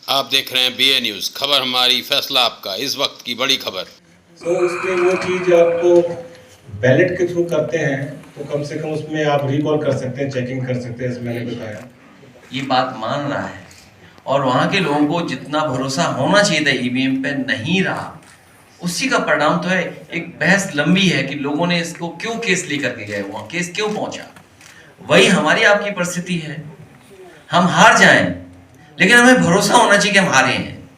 आप देख रहे हैं BA न्यूज़, खबर हमारी फैसला आपका, इस वक्त की बड़ी खबर। उसके वो चीज़ आपको बैलेट के थ्रू करते हैं तो कम से कम उसमें आप रिकॉल कर सकते हैं, चेकिंग कर सकते हैं, जैसे मैंने बताया। ये बात मान रहा है और वहाँ के लोगों को जितना भरोसा होना चाहिए था ईवीएम पे नहीं रहा, उसी का परिणाम तो है। एक बहस लंबी है कि लोगों ने इसको क्यों केस लेकर के गए, वहाँ केस क्यों पहुंचा। वही हमारी आपकी परिस्थिति है, हम हार जाएं लेकिन हमें भरोसा होना चाहिए कि हम हारे हैं।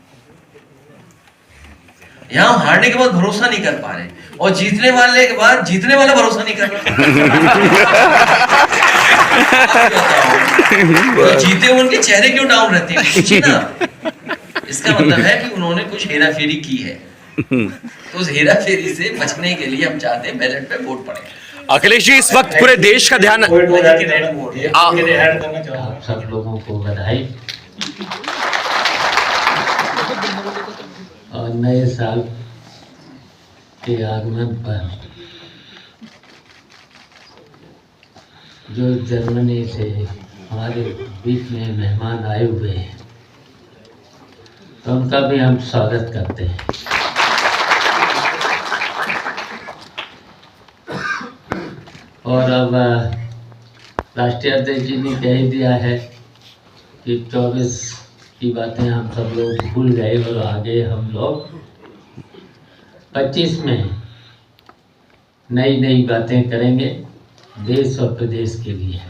यहां हम हारने के बाद भरोसा नहीं कर पा रहे और जीतने वाले के बाद जीतने वाला भरोसा नहीं कर रहा। तो जीते उनके चेहरे क्यों डाउन रहते हैं ना? इसका मतलब है कि उन्होंने कुछ हेरा फेरी की है। तो उस हेरा फेरी से बचने के लिए हम चाहते हैं बैलेट पे वोट पड़े। अखिलेश जी, इस वक्त पूरे देश का ध्यान आप सब लोगों को बधाई और नए साल के आगमन पर जो जर्मनी से हमारे बीच में मेहमान आए हुए हैं तो उनका भी हम स्वागत करते हैं। और अब राष्ट्रीय अध्यक्ष जी ने कह ही दिया है कि 24 की बातें हम सब लोग भूल गए और आगे हम लोग 25 में नई नई बातें करेंगे देश और प्रदेश के लिए।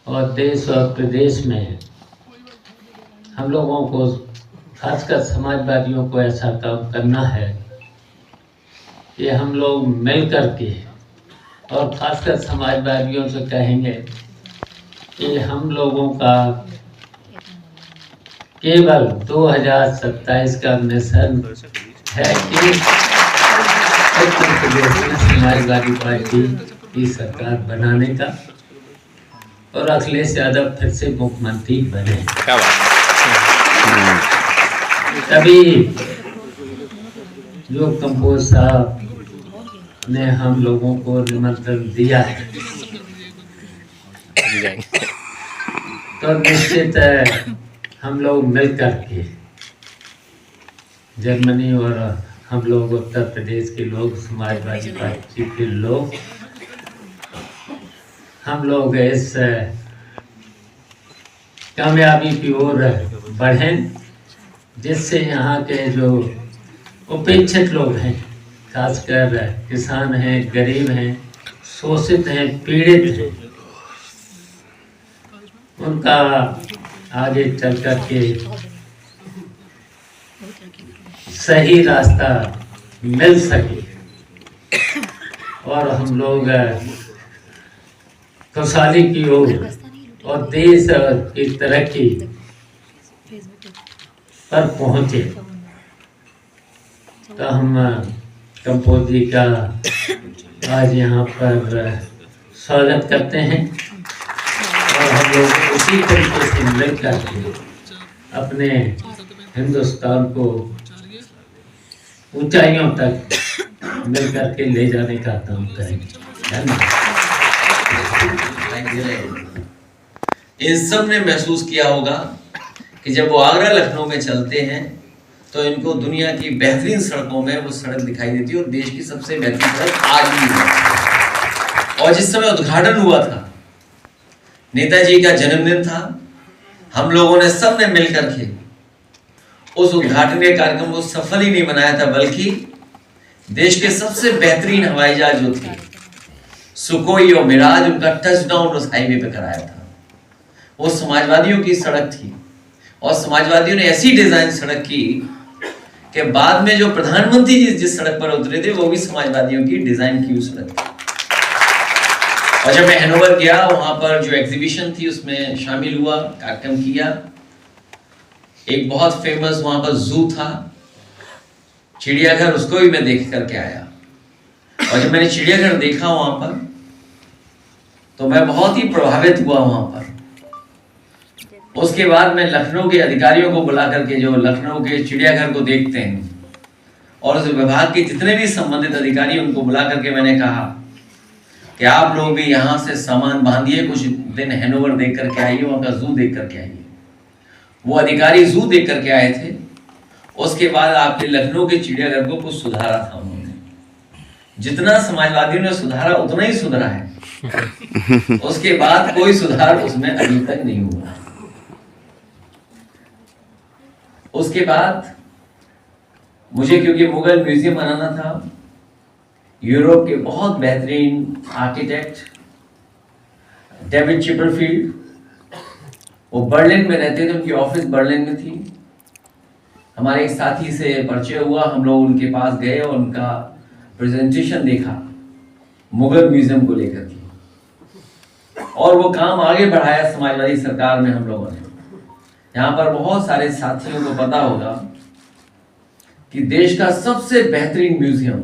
और देश और प्रदेश में हम लोगों को, खासकर समाजवादियों को, ऐसा काम करना है कि हम लोग मिल कर के, और खासकर समाजवादियों से कहेंगे कि हम लोगों का केवल 2027 का मिशन है कि उत्तर प्रदेश में समाजवादी पार्टी की सरकार बनाने का और अखिलेश यादव फिर से मुख्यमंत्री बने। तभी जो कंपोज साहब ने हम लोगों को निमंत्रण दिया है तो निश्चित हम लोग मिलकर के, जर्मनी और हम लोग उत्तर प्रदेश के लोग, समाजवादी पार्टी के लोग, हम लोग इस कामयाबी की ओर बढ़ें जिससे यहाँ के जो उपेक्षित लोग हैं, खासकर किसान हैं, गरीब हैं, शोषित हैं, पीड़ित हैं, उनका आगे चल कर के सही रास्ता मिल सके और हम लोग खुशहाली की ओर और देश की तरक्की पर पहुंचे। तो हम कंपोज जी का आज यहाँ पर स्वागत करते हैं और हम लोग उसी तरीके से मिलकर अपने हिंदुस्तान को ऊंचाइयों तक मिलकर के ले जाने का काम करेंगे। इन सब ने महसूस किया होगा कि जब वो आगरा लखनऊ में चलते हैं तो इनको दुनिया की बेहतरीन सड़कों में वो सड़क दिखाई देती है और देश की सबसे बेहतरीन सड़क आज भी है। और जिस समय उद्घाटन हुआ था, नेताजी का जन्मदिन था, हम लोगों ने सब ने मिलकर के उस उद्घाटन के कार्यक्रम को सफल ही नहीं बनाया था, बल्कि देश के सबसे बेहतरीन हवाई जहाज जो थे सुखोई और मिराज, उनका टचडाउन उस हाईवे पे कराया था। वो समाजवादियों की सड़क थी और समाजवादियों ने ऐसी डिजाइन सड़क की कि बाद में जो प्रधानमंत्री जी जिस सड़क पर उतरे थे वो भी समाजवादियों की डिजाइन की हुई सड़क थी। और जब मैं हैनोवर गया, वहां पर जो एग्जीबिशन थी उसमें शामिल हुआ, कार्यक्रम किया। एक बहुत फेमस वहां पर जू था, चिड़ियाघर, उसको भी मैं देख करके आया। और जब मैंने चिड़ियाघर देखा वहां पर तो मैं बहुत ही प्रभावित हुआ वहां पर। उसके बाद मैं लखनऊ के अधिकारियों को बुला करके, जो लखनऊ के चिड़ियाघर को देखते हैं, और उस विभाग के जितने भी संबंधित अधिकारी, उनको बुला करके मैंने कहा कि आप लोग भी यहाँ से सामान बांधिए, कुछ दिन हैनोवर देख करके आइए, वहाँ का जू देख करके आइए। वो अधिकारी जू देख करके आए थे। उसके बाद आपके लखनऊ के चिड़ियाघर को कुछ सुधारा था उन्होंने। जितना समाजवादियों ने सुधारा उतना ही सुधरा है। उसके बाद कोई सुधार उसमें अभी तक नहीं हुआ। उसके बाद मुझे क्योंकि मुगल म्यूजियम बनाना था, यूरोप के बहुत बेहतरीन आर्किटेक्ट डेविड चिपरफील्ड, वो बर्लिन में रहते थे, उनकी ऑफिस बर्लिन में थी। हमारे एक साथी से परिचय हुआ, हम लोग उनके पास गए और उनका प्रेजेंटेशन देखा मुगल म्यूजियम को लेकर के, और वो काम आगे बढ़ाया समाजवादी सरकार में हम लोगों ने। यहाँ पर बहुत सारे साथियों को पता होगा कि देश का सबसे बेहतरीन म्यूजियम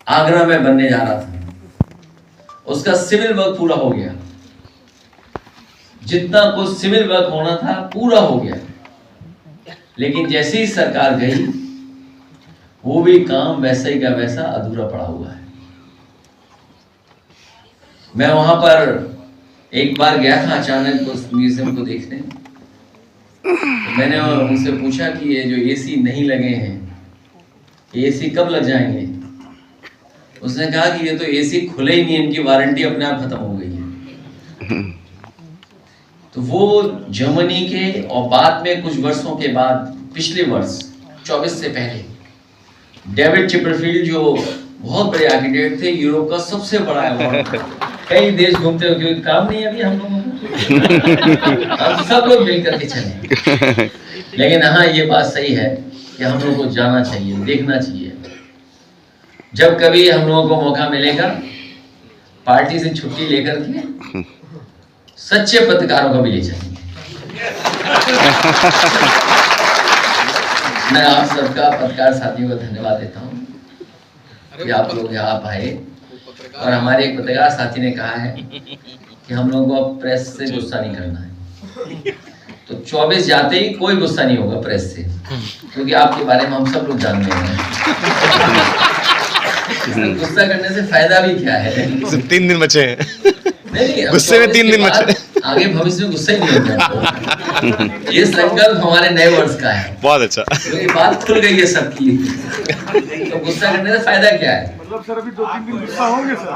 आगरा में बनने जा रहा था। उसका सिविल वर्क पूरा हो गया, जितना कुछ सिविल वर्क होना था पूरा हो गया, लेकिन जैसे ही सरकार गई वो भी काम वैसा ही का वैसा अधूरा पड़ा हुआ है। मैं वहां पर एक बार गया था अचानक उस म्यूजियम को देखने। तो मैंने उनसे पूछा कि ये जो एसी नहीं लगे हैं, एसी कब लग जाएंगे? उसने कहा कि ये तो एसी खुले ही नहीं, इनकी वारंटी अपने आप खत्म हो गई है। तो वो जर्मनी के, और बाद में कुछ वर्षों के बाद पिछले वर्ष 24 से पहले डेविड चिपरफील्ड जो बहुत बड़े आर्किटेक्ट थे, यूरोप का सबसे बड़ा अवार्ड, कई देश घूमते हो क्योंकि काम नहीं है अभी हम लोगों को, हम सब लोग मिलकर के चले। लेकिन हाँ, ये बात सही है कि हम लोगों को जाना चाहिए, देखना चाहिए। जब कभी हम लोगों को मौका मिलेगा पार्टी से छुट्टी लेकर के सच्चे पत्रकारों को भी ले जाएंगे। मैं आप सबका पत्रकार साथियों को धन्यवाद देता हूँ कि आप लोग यहाँ आए। और हमारे एक पत्रकार साथी ने कहा है कि हम लोगों को अब प्रेस से गुस्सा नहीं करना है। तो 24 जाते ही कोई गुस्सा नहीं होगा प्रेस से, क्योंकि आपके बारे में हम सब लोग जानते हैं। गुस्सा करने से फायदा भी क्या है? सिर्फ 3 दिन बचे हैं। नहीं, गुस्से में 3 दिन बचे। आगे भविष्य में गुस्सा ही नहीं होगा। ये संकल्प हमारे नए वर्ष का है। बहुत अच्छा, क्योंकि बात खुल गई है सबकी। तो गुस्सा करने से फायदा क्या है? मतलब सर अभी 2-3 दिन गुस्सा होंगे सर।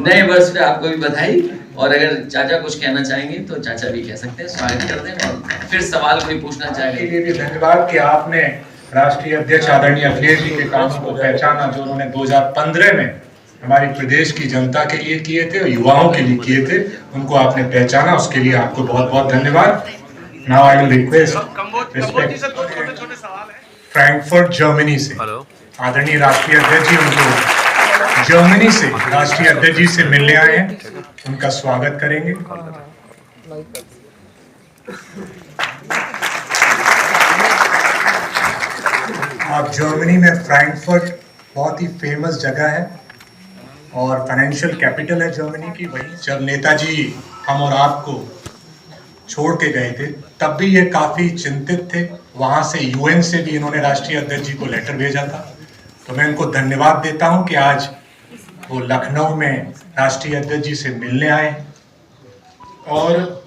नए वर्ष पे आपको भी बधाई। और अगर चाचा कुछ कहना चाहेंगे तो चाचा भी कह सकते हैं, स्वागत करते हैं। और फिर सवाल कोई पूछना चाहेंगे? के लिए भी धन्यवाद कि आपने राष्ट्रीय अध्यक्ष आदरणीय अखिलेश जी के कामों को पहचाना, जो उन्होंने 2015 में हमारे प्रदेश की जनता के लिए किए थे और युवाओं के लिए किए थे, उनको आपने पहचाना, उसके लिए आपको बहुत बहुत धन्यवाद। Now I will request Frankfurt Germany से आदरणीय राष्ट्रीय अध्यक्ष जी उनको जर्मनी से राष्ट्रीय अध्यक्ष जी से मिलने आए हैं, उनका स्वागत करेंगे। आप जर्मनी में फ्रैंकफर्ट बहुत ही फेमस जगह है और फाइनेंशियल कैपिटल है जर्मनी की। वही जब नेताजी हम और आपको छोड़ के गए थे तब भी ये काफ़ी चिंतित थे। वहाँ से यूएन से भी इन्होंने राष्ट्रीय अध्यक्ष जी को लेटर भेजा था। तो मैं इनको धन्यवाद देता हूँ कि आज वो लखनऊ में राष्ट्रीय अध्यक्ष जी से मिलने आए। और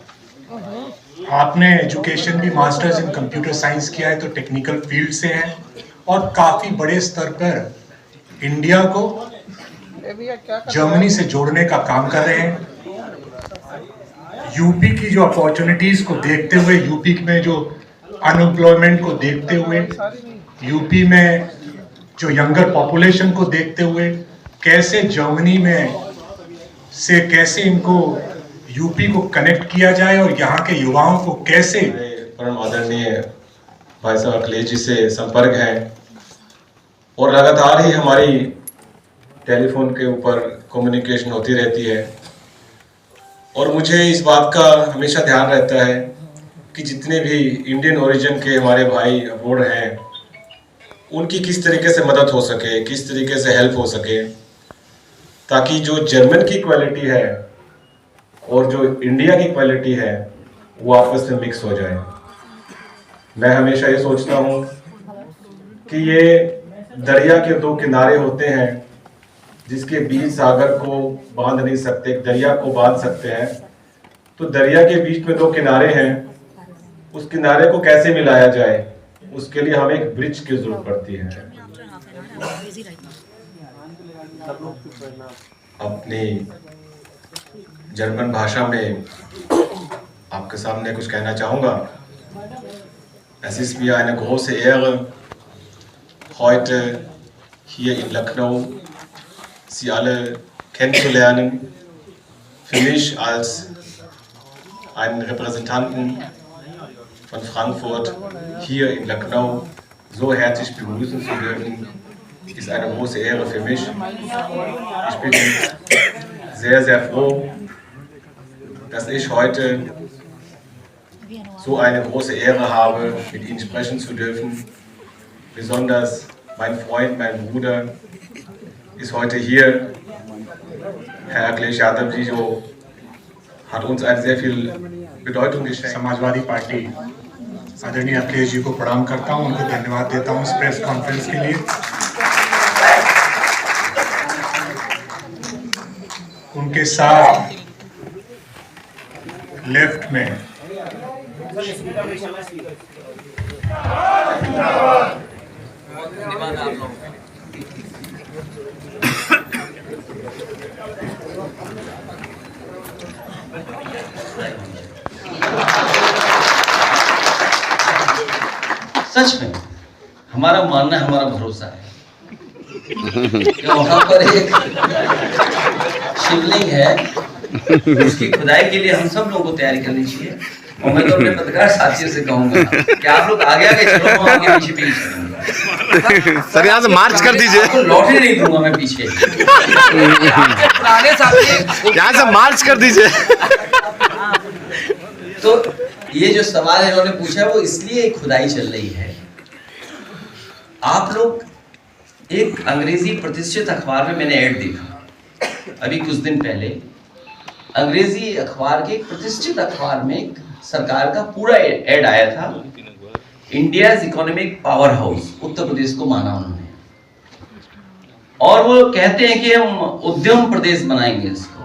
आपने एजुकेशन भी मास्टर्स इन कंप्यूटर साइंस किया है, तो टेक्निकल फील्ड से हैं और काफ़ी बड़े स्तर पर इंडिया को जर्मनी से जोड़ने का काम कर रहे हैं। यूपी की जो अपॉर्चुनिटीज को देखते हुए, यूपी में जो अनएम्प्लॉयमेंट को देखते हुए, यूपी में जो यंगर पॉपुलेशन को देखते हुए, कैसे जर्मनी में से कैसे इनको यूपी को कनेक्ट किया जाए और यहाँ के युवाओं को कैसे। परम आदरणीय भाई साहब अखिलेश जी से संपर्क है और लगातार ही हमारी टेलीफोन के ऊपर कम्युनिकेशन होती रहती है। और मुझे इस बात का हमेशा ध्यान रहता है कि जितने भी इंडियन ओरिजिन के हमारे भाई अब्रॉड हैं, उनकी किस तरीके से मदद हो सके, किस तरीके से हेल्प हो सके, ताकि जो जर्मन की क्वालिटी है और जो इंडिया की क्वालिटी है वो आपस में मिक्स हो जाए। मैं हमेशा ये सोचता हूँ कि ये दरिया के दो किनारे होते हैं जिसके बीच सागर को बांध नहीं सकते, दरिया को बांध सकते हैं। तो दरिया के बीच में दो किनारे हैं उस किनारे को कैसे मिलाया जाए, उसके लिए हमें एक ब्रिज की जरूरत पड़ती है। अपनी जर्मन भाषा में आपके सामने कुछ कहना चाहूँगा। Es ist mir eine große Ehre, heute hier in Lucknow Sie alle kennenzulernen. Für mich als einen Repräsentanten von Frankfurt hier in Lucknow so herzlich begrüßen zu dürfen, ist eine große Ehre für mich. Ich bin sehr, sehr froh, dass ich heute so eine große Ehre habe, mit Ihnen sprechen zu dürfen. Besonders mein Freund, mein Bruder ist heute hier. Herr Akhilesh Yadav ji hat uns eine sehr viel Bedeutung geschenkt. Samajwadi party आदरणीय अखिलेश जी को प्रणाम करता हूं, उनको धन्यवाद देता हूं इस प्रेस कॉन्फ्रेंस के लिए। उनके साथ लेफ्ट में सच में हमारा मानना है, हमारा भरोसा है कि वहां पर एक शिवलिंग है, उसकी खुदाई के लिए हम सब लोगों को तैयारी करनी चाहिए। और मैं तो अपने पत्रकार साथियों से कहूंगा कि आप लोग आगे आगे चलो, हम आगे पीछे पीछे चलेंगे। सर यहाँ से मार्च कर दीजिए, आपको लौटने नहीं दूंगा मैं पीछे। पुराने साथी यहाँ से मार्च कर दीजिए। तो ये जो सवाल इन्होंने पूछा वो इसलिए खुदाई चल रही है। आप लोग एक अंग्रेजी प्रतिष्ठित अखबार में मैंने ऐड देखा अभी कुछ दिन पहले, अंग्रेजी अखबार के प्रतिष्ठित अखबार में सरकार का पूरा ऐड आया था। India economic power house Uttar Pradesh को माना उन्होंने, और वो कहते हैं कि हम उद्यम प्रदेश बनाएंगे इसको।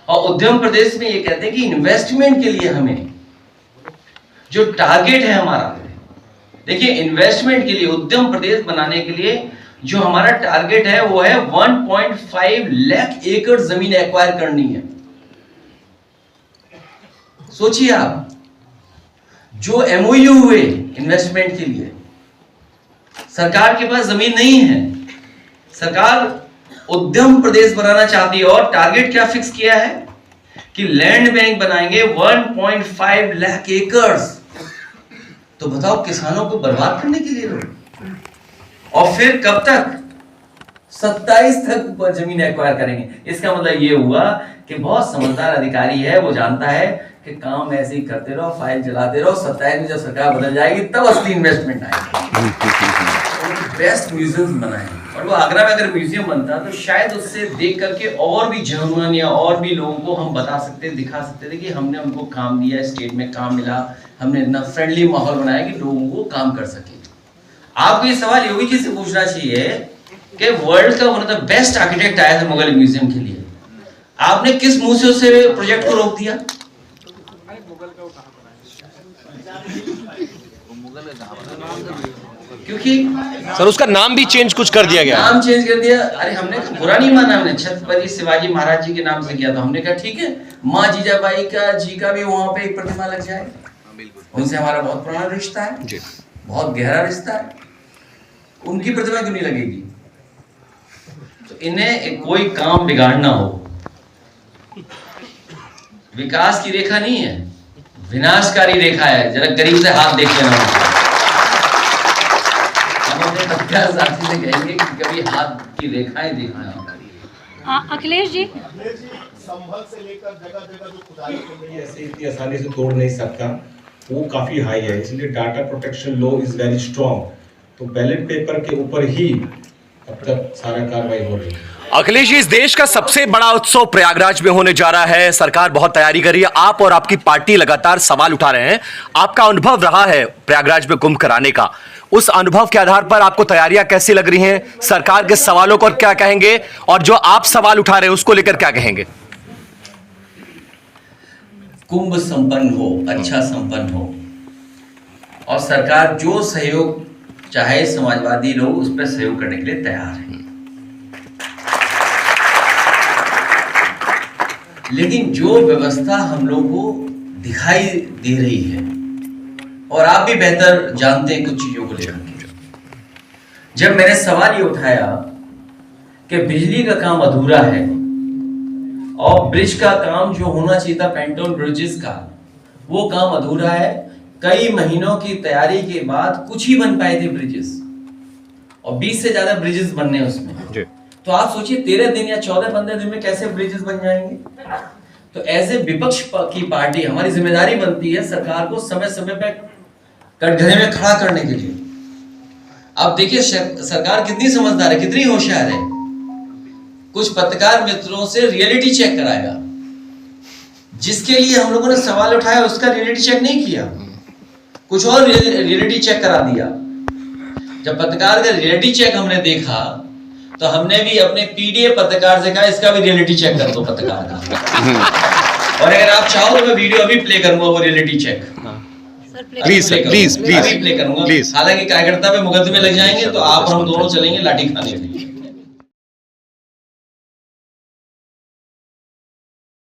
और उद्यम प्रदेश में ये कहते हैं कि इन्वेस्टमेंट के लिए हमें जो टारगेट है हमारा, देखिए इन्वेस्टमेंट के लिए उद्यम प्रदेश बनाने के लिए जो हमारा टारगेट है वो है 1.5 लाख एकड़ जमीन एक्वायर करनी है। सोचिए आप, जो एमओयू हुए इन्वेस्टमेंट के लिए, सरकार के पास जमीन नहीं है, सरकार उद्यम प्रदेश बनाना चाहती है और टारगेट क्या फिक्स किया है कि लैंड बैंक बनाएंगे 1.5 लाख एकड़। तो बताओ, किसानों को बर्बाद करने के लिए लोग, और फिर कब तक 27 तक जमीन एक्वायर करेंगे। इसका मतलब ये हुआ कि बहुत समझदार अधिकारी है, वो जानता है कि काम ऐसे ही करते रहो, फाइल चलाते रहो, 27 में जब सरकार बदल जाएगी तब असली इन्वेस्टमेंट आएगी। बेस्ट म्यूजियम बनाए, और वो आगरा में अगर म्यूजियम बनता तो शायद उससे देख करके और भी जर्मन या और भी लोगों को हम बता सकते, दिखा सकते थे कि हमने उनको काम दिया, स्टेट में काम मिला, हमने इतना फ्रेंडली माहौल बनाया कि लोगों को काम कर सके। आपको ये सवाल योगी जी से पूछना चाहिए कि वर्ल्ड का one of the best architect आया था मुगल म्यूजियम के लिए, आपने किस मुंह से उसे प्रोजेक्ट को रोक दिया? क्योंकि सर उसका नाम भी चेंज कुछ कर दिया गया, नाम चेंज कर दिया। अरे हमने बुरा नहीं माना, हमने छत्रपति शिवाजी महाराज जी के नाम से किया था। हमने कहा ठीक है, माँ जीजाबाई का जी का भी वहां पे एक प्रतिमा लग जाए, उनसे हमारा बहुत पुराना रिश्ता है, बहुत गहरा रिश्ता है, उनकी प्रतिमा क्यों नहीं लगेगी? तो इन्हें कोई काम बिगाड़ना हो, विकास की रेखा नहीं है, विनाशकारी रेखा है। जरा करीब से हाथ देख लेना, हम अपने पत्रकार साथी से कहेंगे कि कभी हाथ की रेखाएं दिखाएं। अखिलेश जी, संभल से लेकर जगह जगह जो खुदाई हो रही है, ऐसे इतनी आसानी से तोड़ नहीं सकता, वो काफी हाई है, इसलिए data protection law is very strong. तो बैलेट पेपर के ऊपर ही अब तक सारा कार्रवाई हो रही है। अखिलेश जी, इस देश का सबसे बड़ा उत्सव प्रयागराज में होने जा रहा है, सरकार बहुत तैयारी कर रही है, आप और आपकी पार्टी लगातार सवाल उठा रहे हैं। आपका अनुभव रहा है प्रयागराज में कुंभ कराने का, उस अनुभव के आधार पर आपको तैयारियां कैसी लग रही हैं? सरकार के सवालों को क्या कहेंगे, और जो आप सवाल उठा रहे हैं उसको लेकर क्या कहेंगे? कुंभ संपन्न हो, अच्छा संपन्न हो, और सरकार जो सहयोग चाहे समाजवादी लोग उस पर सहयोग करने के लिए तैयार है। लेकिन जो व्यवस्था हम लोग को दिखाई दे रही है, और आप भी बेहतर जानते हैं कुछ चीजों को लेकर, जब मैंने सवाल ये उठाया कि बिजली का काम अधूरा है और ब्रिज का काम जो होना चाहिए था पेंटोन ब्रिजेस का, वो काम अधूरा है। कई महीनों की तैयारी के बाद कुछ ही बन पाए थे ब्रिजेस, और 20 से ज्यादा ब्रिजेस बनने उसमें। तो आप सोचिए 13 दिन या 14-15 दिन में कैसे ब्रिजेस बन जाएंगे। तो ऐसे विपक्ष की पार्टी हमारी जिम्मेदारी बनती है सरकार को समय समय पर कटघरे में खड़ा करने के लिए। अब देखिए सरकार कितनी समझदार है, कितनी होशियार है। कुछ पत्रकार मित्रों से रियलिटी चेक कराएगा, जिसके लिए हम लोगों ने सवाल उठाया उसका रियलिटी चेक नहीं किया, कुछ और रियलिटी चेक करा दिया। जब पत्रकार का रियलिटी चेक हमने देखा तो हमने भी अपने पीडीए पत्रकार से कहा इसका भी रियलिटी चेक कर दो पत्रकार का। और अगर आप चाहो तो मैं वीडियो अभी प्ले करूंगा वो रियलिटी चेक, प्लीज प्लीज अभी प्ले करूंगा। हालांकि कार्यकर्ता पे मुकदमे लग जाएंगे तो आप और हम दोनों चलेंगे लाठी खाने के लिए।